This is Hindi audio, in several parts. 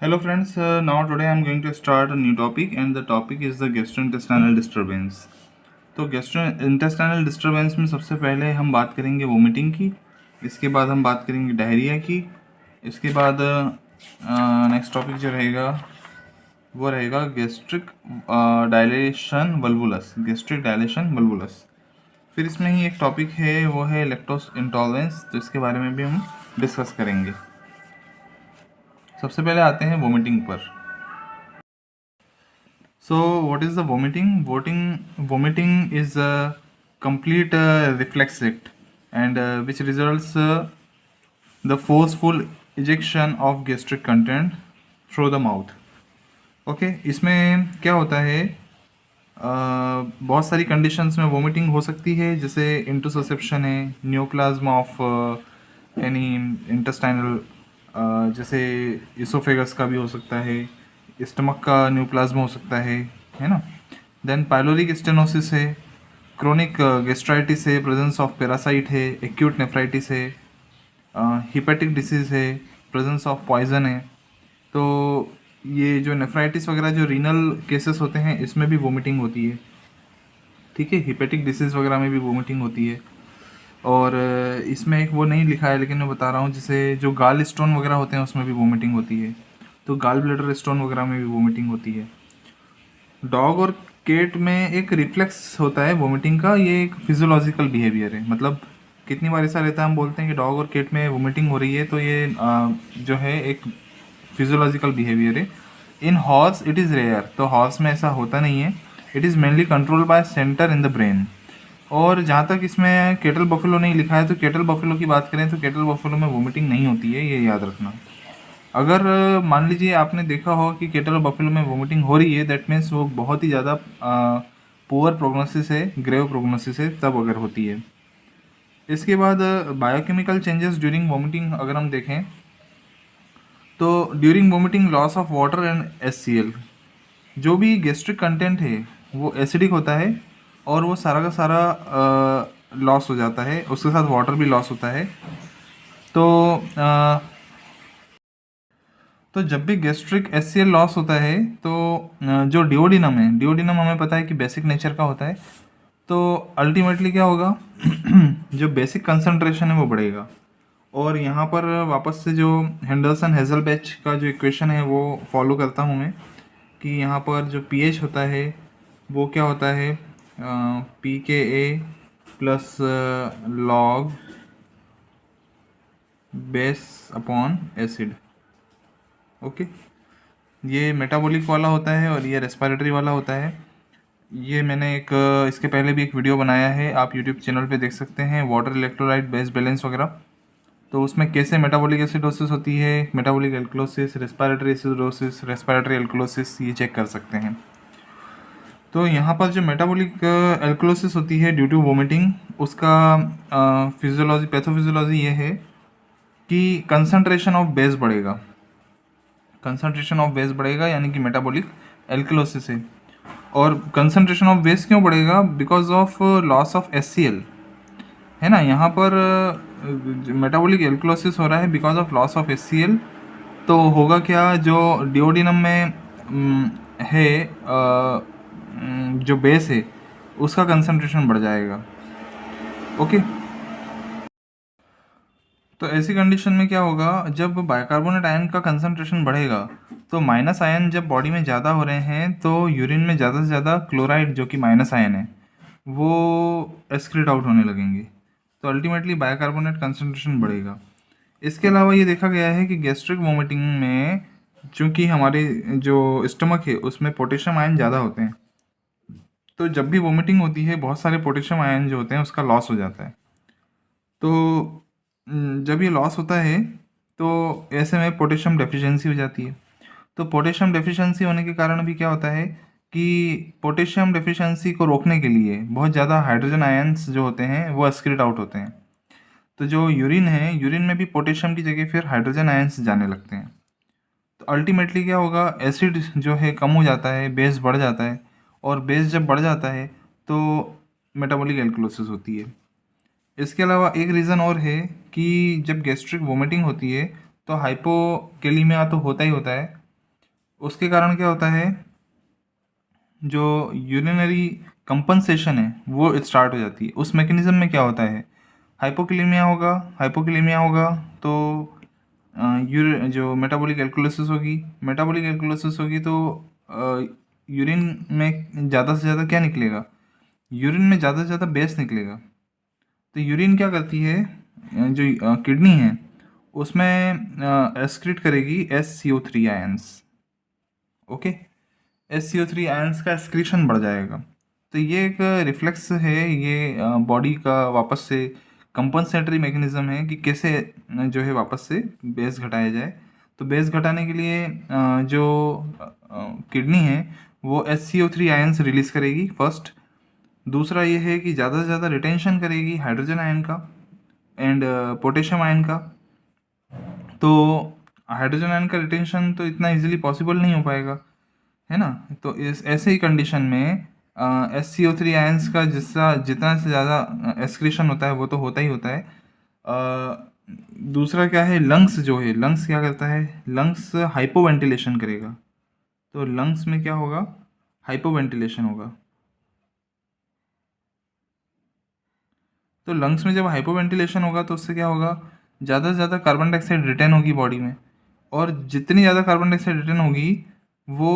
Hello friends, now today I am going to start a new topic and the topic is the gastrointestinal disturbance. तो gastrointestinal disturbance में सबसे पहले हम बात करेंगे वोमिटिंग की, इसके बाद हम बात करेंगे डायरिया की, इसके बाद नेक्स्ट टॉपिक जो रहेगा वो रहेगा गैस्ट्रिक डायलेशन वल्वुलस। फिर इसमें ही एक टॉपिक है वो है लैक्टोज इंटॉलरेंस, तो इसके बारे में भी हम डिस्कस करेंगे। सबसे पहले आते हैं वोमिटिंग पर। So, what is the vomiting? Vomiting is a complete reflex act, and which results the forceful ejection of gastric content through the mouth. Okay इसमें क्या होता है, बहुत सारी कंडीशंस में वोमिटिंग हो सकती है, जैसे इंटोससेप्शन है, नियोप्लाज्म ऑफ एनी इंटेस्टाइनल, जैसे इसोफेगस का भी हो सकता है, स्टमक का न्यूप्लाज्म हो सकता है ना। देन पाइलोरिक स्टेनोसिस है, क्रोनिक गैस्ट्राइटिस है, प्रेजेंस ऑफ पैरासाइट है, एक्यूट नेफ्राइटिस है, हिपेटिक डिसीज़ है, प्रेजेंस ऑफ पॉइजन है। तो ये जो नेफ्राइटिस वगैरह जो रीनल केसेस होते हैं इसमें भी वोमिटिंग होती है, ठीक है। हिपेटिक डिसीज़ वगैरह में भी वोमिटिंग होती है। और इसमें एक वो नहीं लिखा है लेकिन मैं बता रहा हूँ, जैसे जो गाल स्टोन वगैरह होते हैं उसमें भी वोमिटिंग होती है, तो गाल ब्लैडर स्टोन वगैरह में भी वोमिटिंग होती है। डॉग और कैट में एक रिफ्लेक्स होता है वोमिटिंग का, ये एक फिजियोलॉजिकल बिहेवियर है। मतलब कितनी बार ऐसा रहता है, हम बोलते हैं कि डॉग और कैट में वोमिटिंग हो रही है, तो ये जो है एक फिजियोलॉजिकल बिहेवियर है। In horse it is rare, तो हॉर्स में ऐसा होता नहीं है। It is mainly control by centre in the brain. और जहाँ तक इसमें केटल बफेलो नहीं लिखा है, तो केटल बफेलो की बात करें तो केटल बफेलो में वोमिटिंग नहीं होती है, ये याद रखना। अगर मान लीजिए आपने देखा हो कि केटल बफेलो में वोमिटिंग हो रही है, दैट मीन्स वो बहुत ही ज़्यादा पुअर प्रोग्नोसिस है, ग्रेव प्रोग्नोसिस है, तब अगर होती है। इसके बाद बायोकेमिकल चेंजेस ड्यूरिंग वोमिटिंग अगर हम देखें तो during vomiting loss of water and HCl, जो भी गैस्ट्रिक कंटेंट है वो एसिडिक होता है और वो सारा का सारा लॉस हो जाता है, उसके साथ वाटर भी लॉस होता है। तो जब भी गैस्ट्रिक HCl लॉस होता है तो जो डिओडिनम है, डिओडिनम हमें पता है कि बेसिक नेचर का होता है, तो अल्टीमेटली क्या होगा जो बेसिक कंसंट्रेशन है वो बढ़ेगा। और यहाँ पर वापस से जो हेंडरसन हेजलबैच का जो इक्वेशन है वो फॉलो करता हूँ मैं, कि यहाँ पर जो pH होता है वो क्या होता है, pKa plus log base upon acid. Okay, ये मेटाबॉलिक वाला होता है और ये रेस्पिरेटरी वाला होता है। ये मैंने एक इसके पहले भी एक वीडियो बनाया है, आप यूट्यूब चैनल पे देख सकते हैं, वाटर इलेक्ट्रोलाइट बेस बैलेंस वगैरह। तो उसमें कैसे मेटाबॉलिक एसिडोसिस होती है, metabolic alkalosis, respiratory acidosis, respiratory alkalosis, ये चेक कर सकते हैं। तो यहाँ पर जो मेटाबॉलिक एल्कलोसिस होती है ड्यू टू वोमिटिंग, उसका फिजियोलॉजी पैथोफिजियोलॉजी ये है कि कंसंट्रेशन ऑफ बेस बढ़ेगा, कंसंट्रेशन ऑफ बेस बढ़ेगा यानी कि मेटाबॉलिक एल्कलोसिस है। और कंसंट्रेशन ऑफ बेस क्यों बढ़ेगा, because of loss of HCl, है ना। यहाँ पर मेटाबॉलिक एल्कलोसिस हो रहा है because of loss of HCl। तो होगा क्या, जो डिओडिनम में है जो बेस है उसका कंसंट्रेशन बढ़ जाएगा। ओके, तो ऐसी कंडीशन में क्या होगा, जब बाइकार्बोनेट आयन का कंसंट्रेशन बढ़ेगा तो माइनस आयन जब बॉडी में ज़्यादा हो रहे हैं तो यूरिन में ज़्यादा से ज़्यादा क्लोराइड जो कि माइनस आयन है वो एक्सक्रीट आउट होने लगेंगे, तो अल्टीमेटली बाइकार्बोनेट कंसंट्रेशन बढ़ेगा। इसके अलावा ये देखा गया है कि गैस्ट्रिक वोमिटिंग में चूँकि हमारे जो स्टमक है उसमें पोटेशियम आयन ज़्यादा होते हैं, तो जब भी वोमिटिंग होती है बहुत सारे पोटेशियम आयन जो होते हैं उसका लॉस हो जाता है। तो जब ये लॉस होता है तो ऐसे में पोटेशियम डेफिशिएंसी हो जाती है। तो पोटेशियम डेफिशिएंसी होने के कारण भी क्या होता है कि पोटेशियम डेफिशिएंसी को रोकने के लिए बहुत ज़्यादा हाइड्रोजन आयंस जो होते हैं वो एक्सक्रीट आउट होते हैं। तो जो यूरिन है, यूरिन में भी पोटेशियम की जगह फिर हाइड्रोजन आयंस जाने लगते हैं। तो अल्टीमेटली क्या होगा, एसिड जो है कम हो जाता है, बेस बढ़ जाता है, और बेस जब बढ़ जाता है तो मेटाबॉलिक एल्कलोसिस होती है। इसके अलावा एक रीज़न और है कि जब गैस्ट्रिक वोमिटिंग होती है तो हाइपोकेलिमिया तो होता ही होता है, उसके कारण क्या होता है, जो यूरिनरी कंपनसेशन है वो स्टार्ट हो जाती है। उस मैकेनिज्म में क्या होता है, हाइपोक्लेमिया होगा तो जो मेटाबॉलिक एल्कोलिसिस होगी तो यूरिन में ज़्यादा से ज़्यादा क्या निकलेगा, यूरिन में ज़्यादा से ज़्यादा बेस निकलेगा। तो यूरिन क्या करती है, जो किडनी है उसमें एक्सक्रीट करेगी SCO3 ions. Okay, SCO3 ions का एक्सक्रीशन बढ़ जाएगा। तो ये एक रिफ्लेक्स है, ये बॉडी का वापस से कंपनसेटरी मैकेनिज्म है कि कैसे जो है वापस से बेस घटाया जाए। तो बेस घटाने के लिए जो किडनी है वो SCO3 आयंस रिलीज करेगी फर्स्ट। दूसरा ये है कि ज़्यादा से ज़्यादा रिटेंशन करेगी हाइड्रोजन आयन का एंड पोटेशियम आयन का। तो हाइड्रोजन आयन का रिटेंशन तो इतना इजीली पॉसिबल नहीं हो पाएगा, है ना। तो इस ऐसे ही कंडीशन में SCO3 आयंस का जितना से ज़्यादा एक्सक्रीशन होता है वो तो होता ही होता है। दूसरा क्या है, लंग्स क्या करता है, लंग्स हाइपोवेंटिलेशन करेगा। तो लंग्स में क्या होगा, हाइपोवेंटिलेशन होगा। तो लंग्स में जब हाइपोवेंटिलेशन होगा तो उससे क्या होगा, ज़्यादा से ज़्यादा कार्बन डाइऑक्साइड रिटेन होगी बॉडी में, और जितनी ज़्यादा कार्बन डाइऑक्साइड रिटेन होगी वो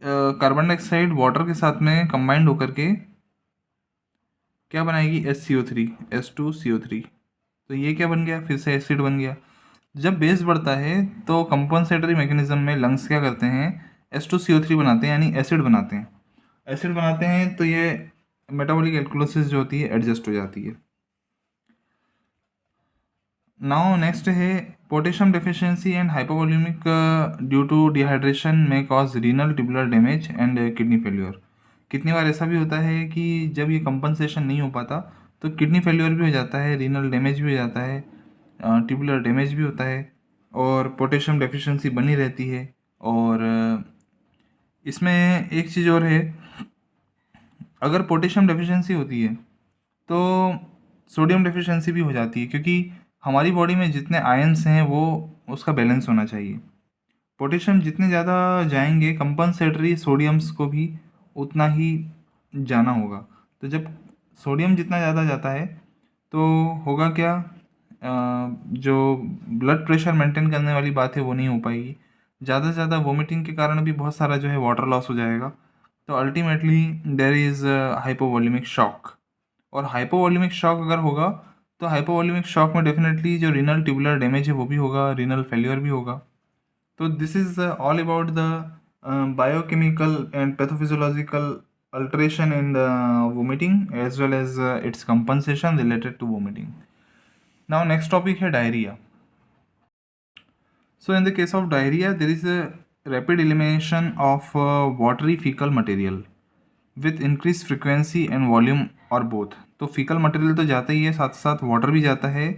कार्बन डाइऑक्साइड वाटर के साथ में कंबाइंड होकर के क्या बनाएगी, SCO3 H2CO3। तो ये क्या बन गया, फिर से एसिड बन गया। जब बेस बढ़ता है तो कंपनसेटरी मैकेनिज्म में लंग्स क्या करते हैं, H2CO3 बनाते हैं, यानी एसिड बनाते हैं। तो ये मेटाबॉलिक एल्कोलिसिस जो होती है एडजस्ट हो जाती है। नाउ नेक्स्ट है potassium deficiency and hypovolemic due to dehydration में cause renal tubular damage and kidney failure. कितनी बार ऐसा भी होता है कि जब ये कंपनसेशन नहीं हो पाता तो किडनी फेल्योर भी हो जाता है, रीनल डैमेज भी हो जाता है, ट्यूबुलर डैमेज भी होता है, और पोटेशियम डेफिशिएंसी बनी रहती है। और इसमें एक चीज़ और है, अगर पोटेशियम डेफिशिएंसी होती है तो सोडियम डेफिशिएंसी भी हो जाती है, क्योंकि हमारी बॉडी में जितने आयंस हैं वो उसका बैलेंस होना चाहिए। पोटेशियम जितने ज़्यादा जाएंगे कंपनसेटरी सोडियम्स को भी उतना ही जाना होगा। तो जब सोडियम जितना ज़्यादा जाता है तो होगा क्या, जो ब्लड प्रेशर मेंटेन करने वाली बात है वो नहीं हो पाएगी। ज़्यादा से ज़्यादा वोमिटिंग के कारण भी बहुत सारा जो है वाटर लॉस हो जाएगा। तो ultimately there is hypovolemic shock. और हाइपोवॉल्यूमिक शॉक अगर होगा तो हाइपोवॉल्यूमिक शॉक में डेफिनेटली जो रीनल ट्यूबुलर डैमेज है वो भी होगा, रीनल फेल्योर भी होगा। तो this is all about the biochemical and pathophysiological alteration in the vomiting as well as its compensation related to vomiting. Now next topic है diarrhea. So in the case of diarrhea there is a rapid elimination of watery fecal material with increased frequency and volume or both. तो फीकल मटेरियल तो जाता ही है, साथ साथ वाटर भी जाता है,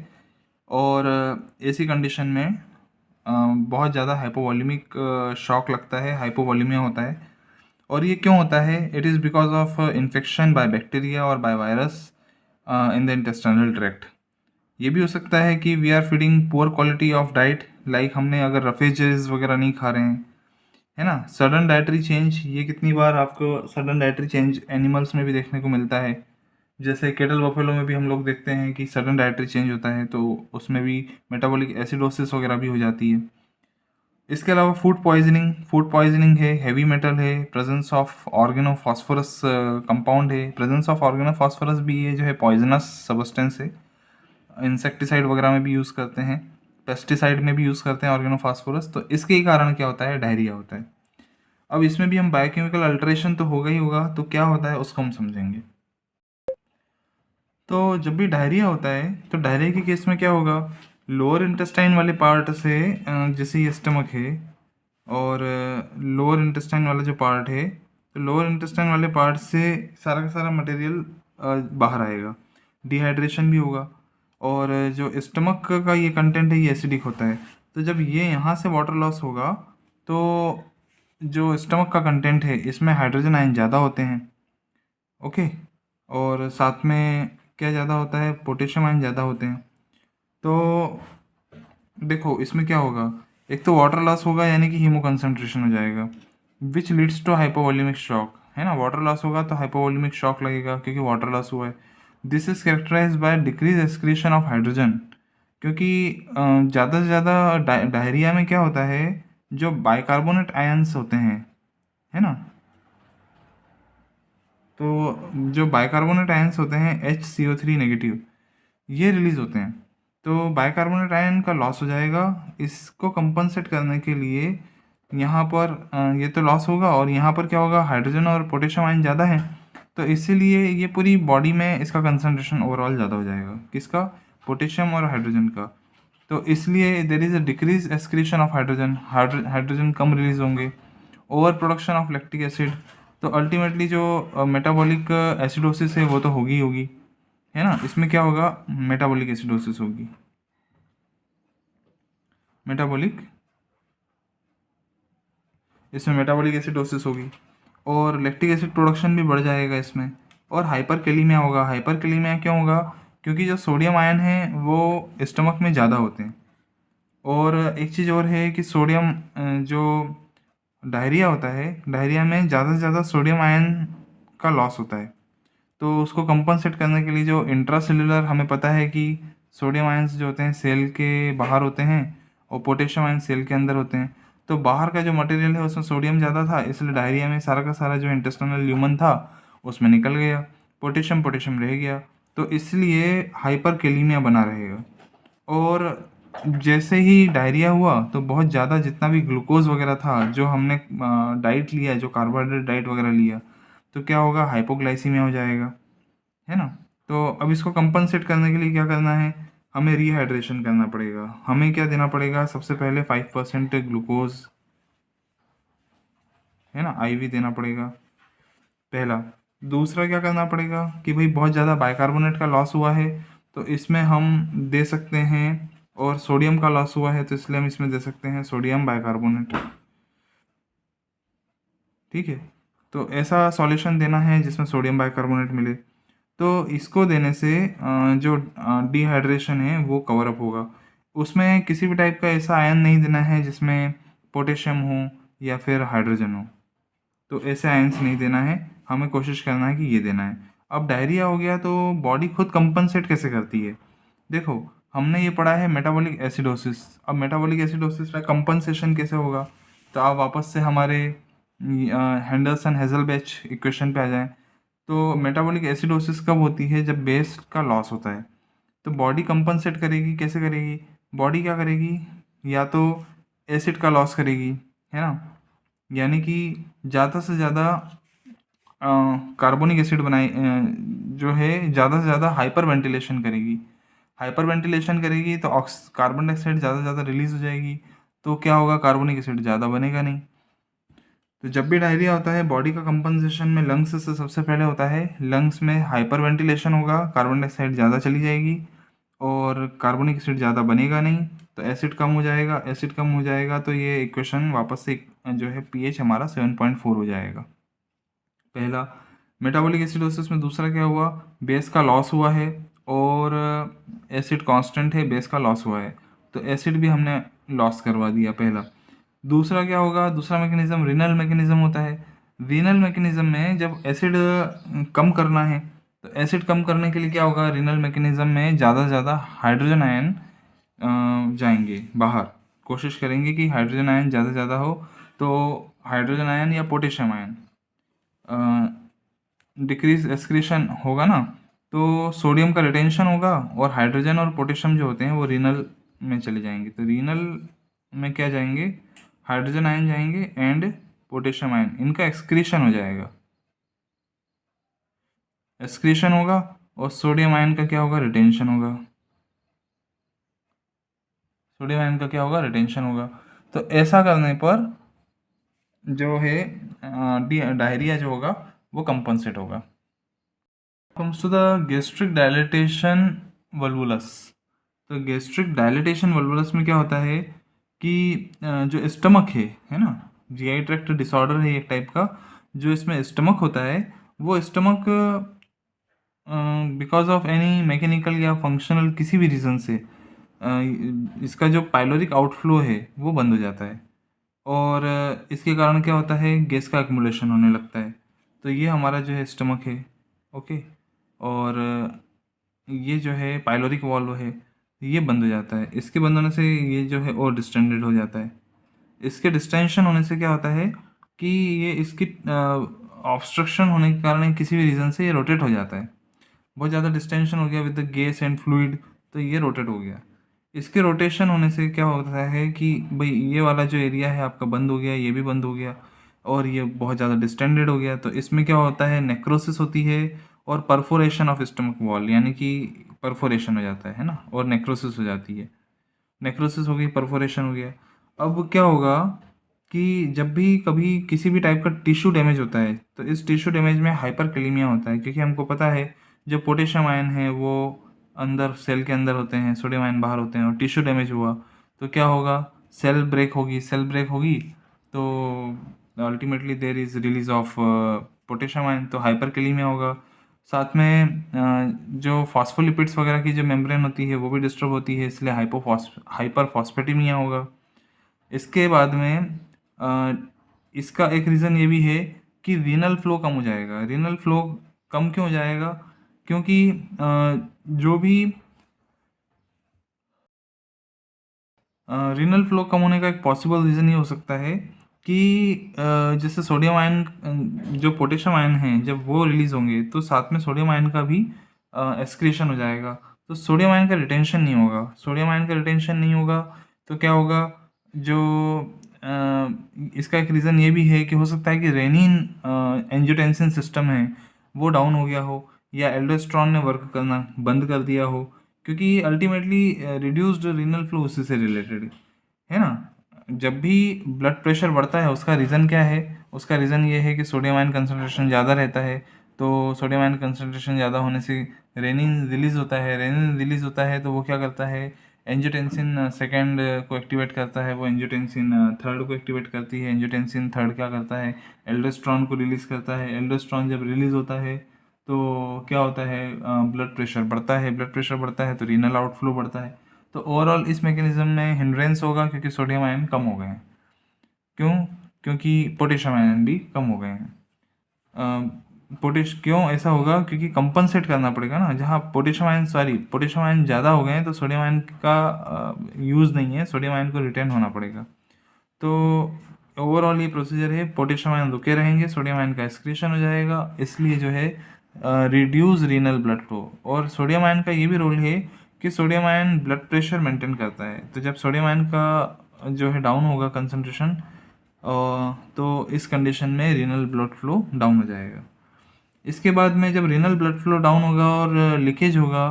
और ऐसी कंडीशन में बहुत ज़्यादा हाइपोवॉल्यूमिक शॉक लगता है, हाइपोवॉल्यूमिया होता है। और ये क्यों होता है, it is because of infection by bacteria और by virus in the intestinal tract. ये भी हो सकता है कि we are feeding poor quality of diet, like हमने अगर रफेजेस वगैरह नहीं खा रहे हैं, है ना। सडन डाइटरी चेंज, ये कितनी बार आपको सडन डाइटरी चेंज एनिमल्स में भी देखने को मिलता है। जैसे केटल बफेलो में भी हम लोग देखते हैं कि सडन डाइटरी चेंज होता है, तो उसमें भी मेटाबॉलिक एसिडोसिस वगैरह भी हो जाती है। इसके अलावा फूड पॉइजनिंग है, हैवी मेटल है, प्रेजेंस ऑफ ऑर्गेनोफॉस्फोरस कंपाउंड है। प्रेजेंस ऑफ ऑर्गेनोफॉस्फोरस भी ये जो है पॉइजनस सब्सटेंस है, इंसेक्टिसाइड वगैरह में भी यूज़ करते हैं, पेस्टिसाइड में भी यूज़ करते हैं ऑर्गेनोफॉस्फोरस। तो इसके ही कारण क्या होता है, डायरिया होता है। अब इसमें भी हम बायोकेमिकल अल्टरेशन तो होगा ही होगा, तो क्या होता है उसको हम समझेंगे। तो जब भी डायरिया होता है तो डायरिया के केस में क्या होगा, लोअर इंटेस्टाइन वाले पार्ट से जैसे ये स्टमक है और लोअर इंटेस्टाइन वाला जो पार्ट है, तो लोअर इंटेस्टाइन वाले पार्ट से सारा का सारा मटेरियल बाहर आएगा, डिहाइड्रेशन भी होगा। और जो स्टमक का ये कंटेंट है ये एसिडिक होता है। तो जब ये यहाँ से वाटर लॉस होगा तो जो स्टमक का कंटेंट है इसमें हाइड्रोजन आयन ज़्यादा होते हैं, ओके, और साथ में क्या ज़्यादा होता है, पोटेशियम आयन ज़्यादा होते हैं। तो देखो इसमें क्या होगा, एक तो वाटर लॉस होगा यानी कि हीमो कंसंट्रेशन हो जाएगा, which leads to hypovolemic shock, है ना। वाटर लॉस होगा तो हाइपोवॉल्यूमिक शॉक लगेगा क्योंकि वाटर लॉस हुआ है। This is characterize by decrease excretion of hydrogen, क्योंकि ज़्यादा से ज़्यादा डायरिया में क्या होता है, जो बाइकार्बोनेट आयंस होते हैं, है ना, तो जो बाइकार्बोनेट आयंस होते हैं HCO3 नेगेटिव, ये रिलीज होते हैं। तो बाइकार्बोनेट आयन का लॉस हो जाएगा। इसको कंपनसेट करने के लिए यहाँ पर ये तो लॉस होगा, और यहाँ पर क्या होगा, हाइड्रोजन और पोटेशियम आयन ज़्यादा है, तो इसीलिए ये पूरी बॉडी में इसका कंसंट्रेशन ओवरऑल ज़्यादा हो जाएगा, किसका, पोटेशियम और हाइड्रोजन का। तो इसलिए there is a decrease excretion of hydrogen, hydrogen कम रिलीज होंगे, over production of lactic acid. तो अल्टीमेटली जो मेटाबॉलिक एसिडोसिस है वो तो होगी ही होगी, है ना। इसमें क्या होगा, मेटाबॉलिक एसिडोसिस होगी, मेटाबॉलिक, इसमें मेटाबॉलिक एसिडोसिस होगी, और लैक्टिक एसिड प्रोडक्शन भी बढ़ जाएगा इसमें, और हाइपरकैलीमिया होगा। हाइपरकैलीमिया क्यों होगा, क्योंकि जो सोडियम आयन है वो स्टमक में ज़्यादा होते हैं। और एक चीज़ और है कि सोडियम जो डायरिया होता है, डायरिया में ज़्यादा से ज़्यादा सोडियम आयन का लॉस होता है। तो उसको कंपनसेट करने के लिए जो इंट्रासेल्युलर, हमें पता है कि सोडियम आयंस जो होते हैं सेल के बाहर होते हैं, और पोटेशियम आयन सेल के अंदर होते हैं। तो बाहर का जो मटेरियल है उसमें सोडियम ज़्यादा था, इसलिए डायरिया में सारा का सारा जो इंटेस्टिनल ल्यूमन था उसमें निकल गया, पोटेशियम पोटेशियम रह गया, तो इसलिए हाइपरकेलीमिया बना रहेगा। और जैसे ही डायरिया हुआ तो बहुत ज़्यादा जितना भी ग्लूकोज वगैरह था, जो हमने डाइट लिया, जो कार्बोहाइड्रेट डाइट वगैरह लिया, तो क्या होगा, हाइपोग्लाइसीमिया हो जाएगा, है ना। तो अब इसको कंपनसेट करने के लिए क्या करना है, हमें रिहाइड्रेशन करना पड़ेगा। हमें क्या देना पड़ेगा, सबसे पहले 5% ग्लूकोज, है ना, IV देना पड़ेगा पहला। दूसरा क्या करना पड़ेगा कि भाई बहुत ज़्यादा बाइकार्बोनेट का लॉस हुआ है तो इसमें हम दे सकते हैं, और सोडियम का लॉस हुआ है तो इसलिए हम इसमें दे सकते हैं सोडियम बाइकार्बोनेट, ठीक है। तो ऐसा सॉल्यूशन देना है जिसमें सोडियम बाइकार्बोनेट मिले, तो इसको देने से जो डिहाइड्रेशन है वो कवर अप होगा। उसमें किसी भी टाइप का ऐसा आयन नहीं देना है जिसमें पोटेशियम हो या फिर हाइड्रोजन हो, तो ऐसे आयंस नहीं देना है, हमें कोशिश करना है कि ये देना है। अब डायरिया हो गया तो बॉडी खुद कंपनसेट कैसे करती है, देखो हमने ये पढ़ा है मेटाबॉलिक एसिडोसिस। अब मेटाबॉलिक एसिडोसिस में कंपनसेशन कैसे होगा, तो आप वापस से हमारे हैंडरसन हेजलबैच इक्वेशन पे आ जाएं। तो मेटाबॉलिक एसिडोसिस कब होती है, जब बेस का लॉस होता है। तो बॉडी कंपनसेट करेगी, कैसे करेगी, बॉडी क्या करेगी, या तो एसिड का लॉस करेगी, है ना, यानी कि ज़्यादा से ज़्यादा कार्बोनिक एसिड बनाए, जो है ज़्यादा से ज़्यादा हाइपर वेंटिलेशन करेगी। हाइपर वेंटिलेशन करेगी तो कार्बन डाइऑक्साइड ज़्यादा से ज़्यादा रिलीज हो जाएगी, तो क्या होगा, कार्बोनिक एसिड ज़्यादा बनेगा नहीं। तो जब भी डायरिया होता है बॉडी का कंपनसेशन में लंग्स से सबसे पहले होता है। लंग्स में हाइपर वेंटिलेशन होगा, कार्बन डाइऑक्साइड ज़्यादा चली जाएगी और कार्बोनिक एसिड ज़्यादा बनेगा नहीं, तो एसिड कम हो जाएगा। एसिड कम हो जाएगा तो ये इक्वेशन वापस से जो है pH हमारा 7.4 हो जाएगा, पहला। मेटाबॉलिक एसिडोसिस में दूसरा क्या हुआ, बेस का लॉस हुआ है और एसिड कांस्टेंट है, बेस का लॉस हुआ है, तो एसिड भी हमने लॉस करवा दिया, पहला। दूसरा क्या होगा, दूसरा मैकेनिज्म रीनल मैकेनिज्म होता है। रीनल मैकेनिज्म में जब एसिड कम करना है तो एसिड कम करने के लिए क्या होगा, रीनल मैकेनिज्म में ज़्यादा से ज़्यादा हाइड्रोजन आयन जाएंगे बाहर, कोशिश करेंगे कि हाइड्रोजन आयन ज़्यादा से ज़्यादा हो। तो हाइड्रोजन आयन या पोटेशियम आयन डिक्रीज एक्सक्रीशन होगा ना, तो सोडियम का रिटेंशन होगा और हाइड्रोजन और पोटेशियम जो होते हैं वो रीनल में चले जाएंगे। तो रीनल में क्या जाएंगे, हाइड्रोजन आयन जाएंगे एंड पोटेशियम आयन, इनका एक्सक्रीशन हो जाएगा, एक्सक्रीशन होगा, और सोडियम आयन का क्या होगा, रिटेंशन होगा। सोडियम आयन का क्या होगा, रिटेंशन होगा। तो ऐसा करने पर जो है डायरिया जो होगा वो कंपनसेट होगा। comes to the gastric dilatation volvulus। तो गैस्ट्रिक डायलिटेशन वल्वुलस में क्या होता है कि जो स्टमक है ना, जीआई ट्रैक्ट डिसऑर्डर है एक टाइप का। जो इसमें स्टमक होता है वो stomach because of any mechanical या फंक्शनल किसी भी रीज़न से इसका जो पाइलोरिक आउटफ्लो है वो बंद हो जाता है, और इसके कारण क्या होता है, गैस का एक्युमुलेशन होने लगता है। तो ये हमारा जो है स्टमक है, ओके। और ये जो है पाइलोरिक वाल्व है, ये बंद हो जाता है। इसके बंद होने से ये जो है और डिस्टेंडेड हो जाता है। इसके डिस्टेंशन होने से क्या होता है कि ये इसकी ऑब्स्ट्रक्शन होने के कारण किसी भी रीज़न से ये रोटेट हो जाता है। बहुत ज़्यादा डिस्टेंशन हो गया with the gas and fluid, तो ये रोटेट हो गया। इसके रोटेशन होने से क्या होता है कि भाई ये वाला जो एरिया है आपका बंद हो गया, ये भी बंद हो गया, और ये बहुत ज़्यादा डिस्टेंडेड हो गया। तो इसमें क्या होता है, नेक्रोसिस होती है और परफोरेशन ऑफ स्टमक वॉल, यानी कि परफोरेशन हो जाता है ना, और नेक्रोसिस हो जाती है। नेक्रोसिस हो गई, परफोरेशन हो गया। अब क्या होगा कि जब भी कभी किसी भी टाइप का टिश्यू डैमेज होता है, तो इस टिश्यू डैमेज में हाइपरकैलेमिया होता है, क्योंकि हमको पता है जो पोटेशियम आयन है वो अंदर सेल के अंदर होते हैं, सोडियम आयन बाहर होते हैं, और टिश्यू डैमेज हुआ तो क्या होगा, सेल ब्रेक होगी। सेल ब्रेक होगी तो ultimately there is release of potassium ion, तो हाइपरकैलेमिया होगा। साथ में जो फॉस्फोलिपिड्स वगैरह की जो मेम्ब्रेन होती है वो भी डिस्टर्ब होती है, इसलिए हाइपरफॉस्फेटेमिया होगा। इसके बाद में इसका एक रीज़न ये भी है कि रीनल फ्लो कम हो जाएगा। रीनल फ्लो कम क्यों हो जाएगा, क्योंकि जो भी रीनल फ्लो कम होने का एक पॉसिबल रीज़न ये हो सकता है कि जैसे सोडियम आयन, जो पोटेशियम आयन है जब वो रिलीज़ होंगे तो साथ में सोडियम आयन का भी एक्सक्रीशन हो जाएगा। तो सोडियम आयन का रिटेंशन नहीं होगा। सोडियम आयन का रिटेंशन नहीं होगा तो क्या होगा, जो इसका एक रीज़न ये भी है कि हो सकता है कि रेनिन एंजियोटेंसिन सिस्टम है वो डाउन हो गया हो, या एल्डोस्ट्रॉन ने वर्क करना बंद कर दिया हो, क्योंकि अल्टीमेटली रिड्यूस्ड रीनल फ्लो उसी से रिलेटेड है ना। जब भी ब्लड प्रेशर बढ़ता है उसका रीज़न क्या है, उसका रीज़न ये है कि सोडियम आयन कंसंट्रेशन ज़्यादा रहता है। तो सोडियम आयन कंसंट्रेशन ज़्यादा होने से रेनिन रिलीज़ होता है। रेनिन रिलीज़ होता है तो वो क्या करता है, एंजियोटेंसिन सेकेंड को एक्टिवेट करता है, वो एंजियोटेंसिन थर्ड को एक्टिवेट करती है। एंजियोटेंसिन थर्ड क्या करता है, एल्डोस्ट्रॉन को रिलीज़ करता है। एल्डोस्ट्रॉन जब रिलीज़ होता है तो क्या होता है, ब्लड प्रेशर बढ़ता है। ब्लड प्रेशर बढ़ता है तो रीनल आउटफ्लो बढ़ता है। तो ओवरऑल इस मैकेनिज्म में हिंड्रेंस होगा, क्योंकि सोडियम आयन कम हो गए हैं। क्यों, क्योंकि पोटेशियम आयन भी कम हो गए हैं। क्यों ऐसा होगा, क्योंकि कंपनसेट करना पड़ेगा ना। जहाँ पोटेशियम आयन ज़्यादा हो गए हैं तो सोडियम आयन का यूज़ नहीं है, सोडियम आयन को रिटेन होना पड़ेगा। तो ओवरऑल ये प्रोसीजर है, पोटेशियम आयन रुके रहेंगे, सोडियम आयन का एक्सक्रीशन हो जाएगा, इसलिए जो है रिड्यूस रीनल ब्लड फ्लो। और सोडियम आयन का ये भी रोल है कि sodium ion blood pressure maintain करता है। तो जब सोडियम आयन का जो है डाउन होगा कंसंट्रेशन, तो इस कंडीशन में रीनल ब्लड फ्लो डाउन हो जाएगा। इसके बाद में जब रीनल ब्लड फ्लो डाउन होगा और लीकेज होगा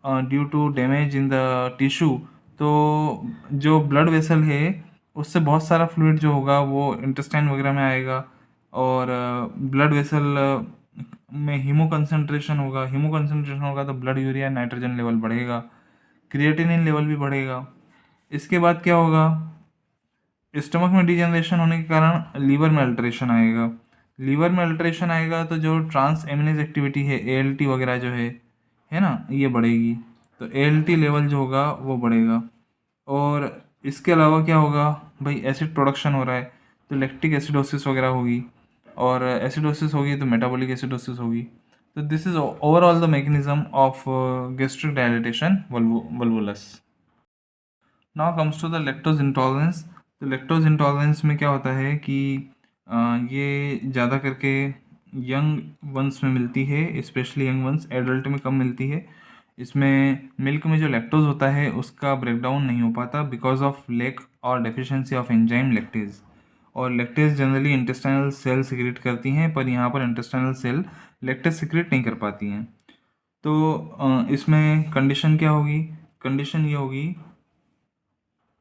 due to damage in the tissue, तो जो ब्लड वेसल है उससे बहुत सारा फ्लूइड जो होगा वो इंटेस्टाइन वगैरह में आएगा, और ब्लड वेसल में हीमो कंसंट्रेशन होगा। हीमो कंसंट्रेशन होगा तो ब्लड यूरिया नाइट्रोजन लेवल बढ़ेगा, क्रिएटिनिन लेवल भी बढ़ेगा। इसके बाद क्या होगा, स्टमक में डिजनरेशन होने के कारण लीवर में अल्टरेशन आएगा। लीवर में अल्टरेशन आएगा तो जो ट्रांस एमिनेज एक्टिविटी है, एएलटी वगैरह जो है ना, ये बढ़ेगी। तो एएलटी लेवल जो होगा वो बढ़ेगा। और इसके अलावा क्या होगा भाई, एसिड प्रोडक्शन हो रहा है तो लैक्टिक एसिडोसिस वगैरह होगी, और एसिडोसिस होगी तो मेटाबॉलिक एसिडोसिस होगी। तो this is overall the mechanism of gastric dilatation volvulus. Now comes to the lactose intolerance. तो लैक्टोज इंटॉलरेंस में क्या होता है कि ये ज़्यादा करके यंग वंस में मिलती है, स्पेशली यंग वंस। एडल्ट में कम मिलती है। इसमें मिल्क में जो लैक्टोज होता है उसका ब्रेकडाउन नहीं हो पाता बिकॉज ऑफ लेक और डेफिशिएंसी ऑफ एंजाइम लैक्टेज। और lactase generally intestinal cell secrete करती हैं, पर यहाँ पर इंटेस्टाइनल सेल लैक्टेज सिक्रेट नहीं कर पाती हैं। तो इसमें कंडीशन क्या होगी, कंडीशन ये होगी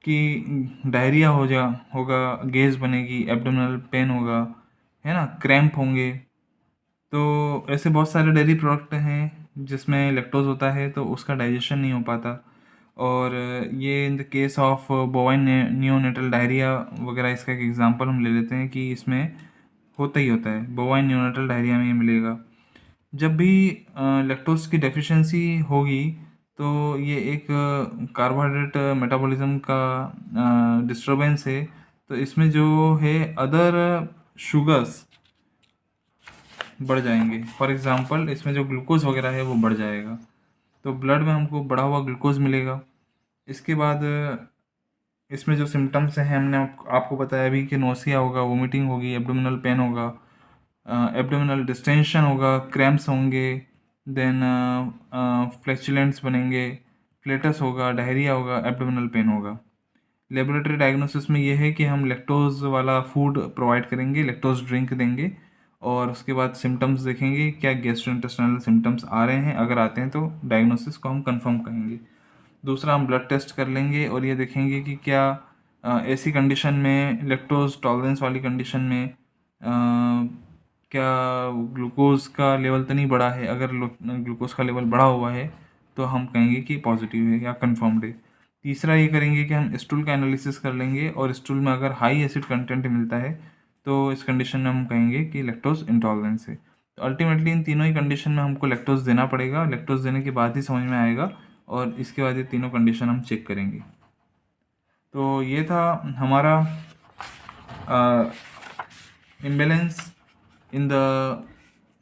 कि डायरिया होगा, गैस बनेगी, एब्डोमिनल पेन होगा, है ना, क्रैम्प होंगे। तो ऐसे बहुत सारे डेयरी प्रोडक्ट हैं जिसमें लैक्टोज होता है तो उसका डाइजेशन नहीं हो पाता। और ये in the case of bovine neonatal diarrhoea वगैरह, इसका एक एग्जांपल हम ले लेते हैं कि इसमें होता ही होता है। बोवाइन नियोनेटल डायरिया में ये मिलेगा। जब भी लैक्टोज की डेफिशिएंसी होगी तो ये एक कार्बोहाइड्रेट मेटाबॉलिज्म का डिस्टरबेंस है। तो इसमें जो है अदर शुगर्स बढ़ जाएंगे। फॉर एग्जांपल इसमें जो ग्लूकोज वगैरह है वो बढ़ जाएगा, तो ब्लड में हमको बढ़ा हुआ ग्लूकोज मिलेगा। इसके बाद इसमें जो सिम्टम्स हैं हमने आपको बताया अभी कि नोसिया होगा, वोमिटिंग होगी, एब्डोमिनल पेन होगा, एब्डोमिनल डिस्टेंशन होगा, क्रैम्प्स होंगे, देन फ्लैचुलेंट्स बनेंगे, फ्लेटस होगा, डायरिया होगा, एब्डोमिनल पेन होगा। लेबोरेटरी डायग्नोसिस में ये है कि हम लैक्टोज वाला फूड प्रोवाइड करेंगे, लैक्टोज ड्रिंक देंगे, और उसके बाद सिम्टम्स देखेंगे क्या गैस्ट्रोइंटेस्टाइनल सिम्टम्स आ रहे हैं। अगर आते हैं तो डायग्नोसिस को हम कंफर्म करेंगे। दूसरा हम ब्लड टेस्ट कर लेंगे और ये देखेंगे कि क्या ऐसी कंडीशन में, लैक्टोज टॉलरेंस वाली कंडीशन में क्या ग्लूकोज का लेवल तो नहीं बढ़ा है। अगर ग्लूकोज का लेवल बढ़ा हुआ है तो हम कहेंगे कि पॉजिटिव है या कन्फर्म्ड है। तीसरा ये करेंगे कि हम स्टूल का एनालिसिस कर लेंगे, और स्टूल में अगर हाई एसिड कंटेंट मिलता है तो इस कंडीशन में हम कहेंगे कि लैक्टोज इंटॉलरेंस है। तो अल्टीमेटली इन तीनों ही कंडीशन में हमको लैक्टोज देना पड़ेगा। लैक्टोज देने के बाद ही समझ में आएगा, और इसके बाद ये तीनों कंडीशन हम चेक करेंगे। तो ये था हमारा इम्बेलेंस इन द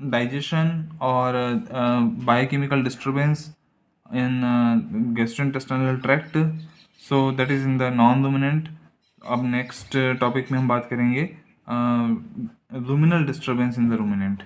डाइजेशन और biochemical disturbance in gastrointestinal tract. So that is in the non ruminant. अब नेक्स्ट टॉपिक में हम बात करेंगे रूमिनल डिस्टर्बेंस इन द रूमिनेंट।